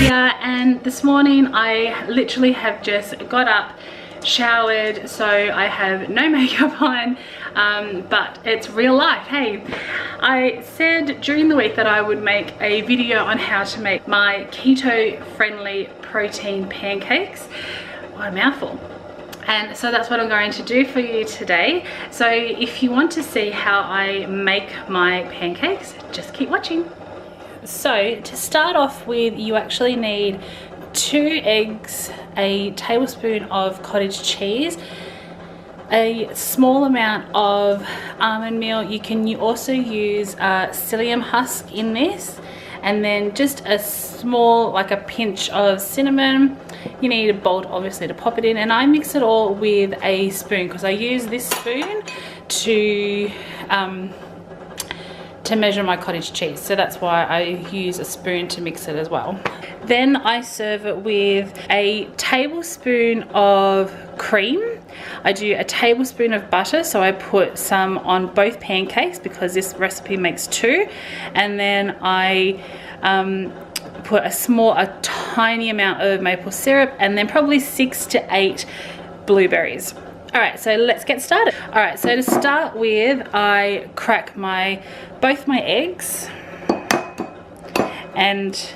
here, and this morning I literally have just got up, showered, so I have no makeup on, but it's real life. Hey, I said during the week that I would make a video on how to make my keto friendly protein pancakes. What a mouthful. And so that's what I'm going to do for you today. So if you want to see how I make my pancakes, just keep watching. So to start off with, you actually need 2 eggs, a tablespoon of cottage cheese, a small amount of almond meal. You can also use psyllium husk in this, and then just a small, like a pinch of cinnamon. You need a bowl obviously to pop it in, and I mix it all with a spoon because I use this spoon to measure my cottage cheese, so that's why I use a spoon to mix it as well. Then I serve it with a tablespoon of cream. I do a tablespoon of butter, so I put some on both pancakes because this recipe makes 2, and then I put a tiny amount of maple syrup, and then probably 6 to 8 blueberries. Alright, so let's get started. Alright, so to start with, I crack both my eggs, and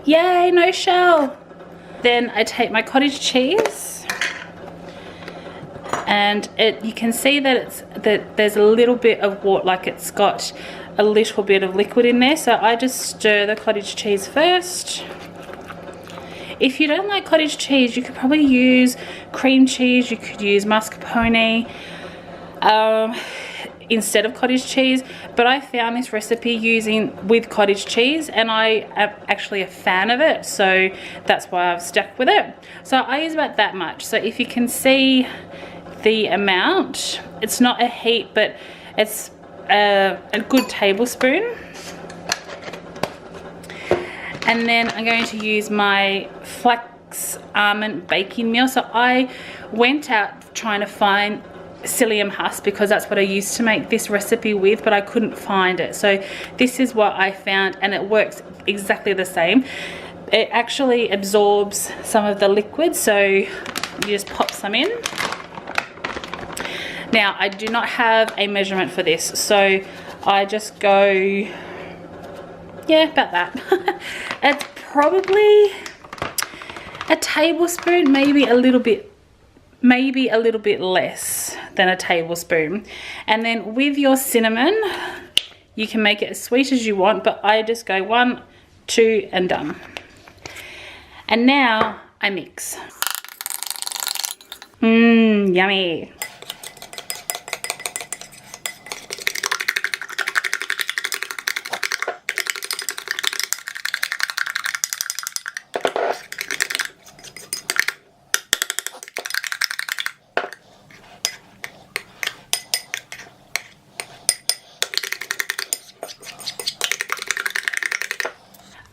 yay, no shell. Then I take my cottage cheese, and you can see that there's a little bit of water, like it's got a little bit of liquid in there, so I just stir the cottage cheese first. If you don't like cottage cheese, you could probably use cream cheese, you could use mascarpone instead of cottage cheese, but I found this recipe using with cottage cheese, and I am actually a fan of it, so that's why I've stuck with it. So I use about that much. So if you can see the amount, it's not a heap, but it's a good tablespoon. And then I'm going to use my flax almond baking meal. So I went out trying to find psyllium husk because that's what I used to make this recipe with, but I couldn't find it. So this is what I found, and it works exactly the same. It actually absorbs some of the liquid, so you just pop some in. Now, I do not have a measurement for this, so I just go, yeah, about that. It's probably a tablespoon, maybe a little bit less than a tablespoon. And then with your cinnamon, you can make it as sweet as you want, but I just go 1, 2, and done. And now I mix. Yummy.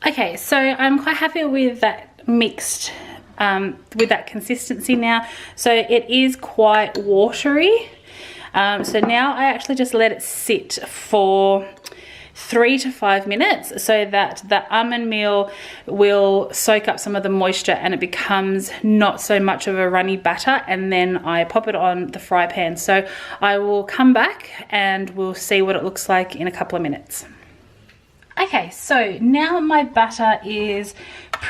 Okay, so I'm quite happy with that mixed, with that consistency now. So it is quite watery. So now I actually just let it sit for 3 to 5 minutes so that the almond meal will soak up some of the moisture and it becomes not so much of a runny batter, and then I pop it on the fry pan. So I will come back and we'll see what it looks like in a couple of minutes. Okay, so now my batter is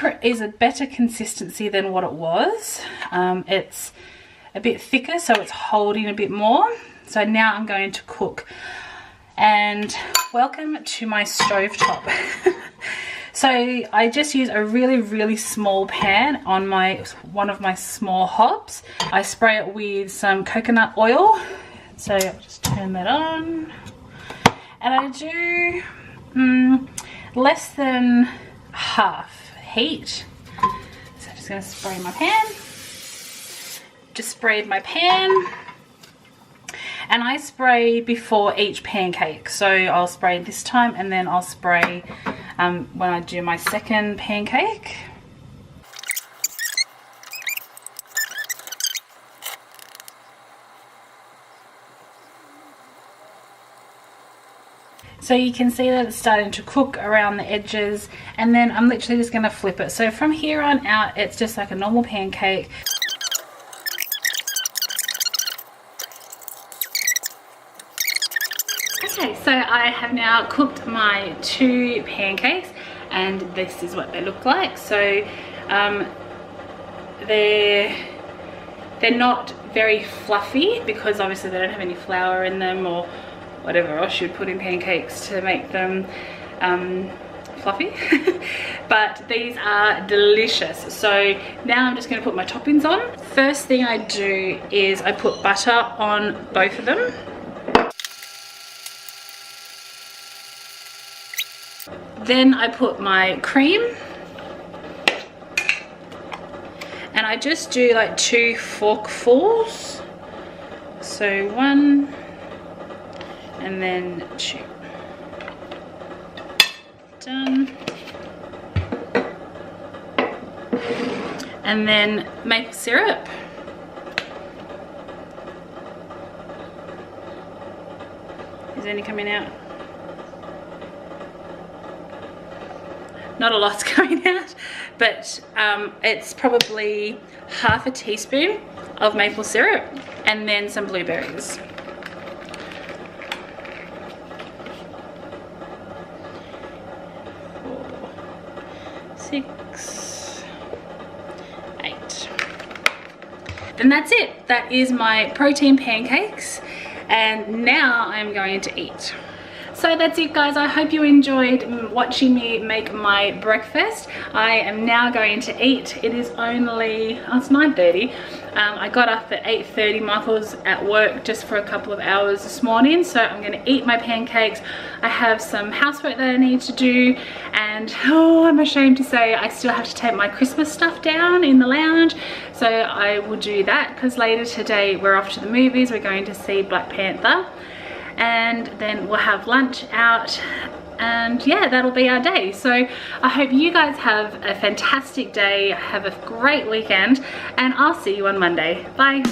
a better consistency than what it was. It's a bit thicker, so it's holding a bit more. So now I'm going to cook. And welcome to my stovetop. So I just use a really small pan on one of my small hobs. I spray it with some coconut oil. So I'll just turn that on. And I do less than half heat. So I'm just going to spray my pan. Just sprayed my pan. And I spray before each pancake. So I'll spray this time, and then I'll spray when I do my second pancake. So you can see that it's starting to cook around the edges, and then I'm literally just going to flip it. So from here on out, it's just like a normal pancake. Okay, so I have now cooked my 2 pancakes, and this is what they look like. So they're not very fluffy because obviously they don't have any flour in them or whatever else you'd put in pancakes to make them fluffy. But these are delicious. So now I'm just going to put my toppings on. First thing I do is I put butter on both of them. Then I put my cream. And I just do like 2 forkfuls. So 1 and then 2. Done. And then maple syrup. Is any coming out? Not a lot's coming out, but it's probably half a teaspoon of maple syrup and then some blueberries. 4, 6, 8. Then that's it. That is my protein pancakes, and now I'm going to eat. So that's it, guys. I hope you enjoyed watching me make my breakfast. I am now going to eat. It is only, it's 9:30. I got up at 8:30. Michael's at work just for a couple of hours this morning, so I'm going to eat my pancakes. I have some housework that I need to do, and I'm ashamed to say I still have to take my Christmas stuff down in the lounge, so I will do that because later today we're off to the movies. We're going to see Black Panther, and then we'll have lunch out, and yeah, that'll be our day. So I hope you guys have a fantastic day, have a great weekend, and I'll see you on Monday. Bye.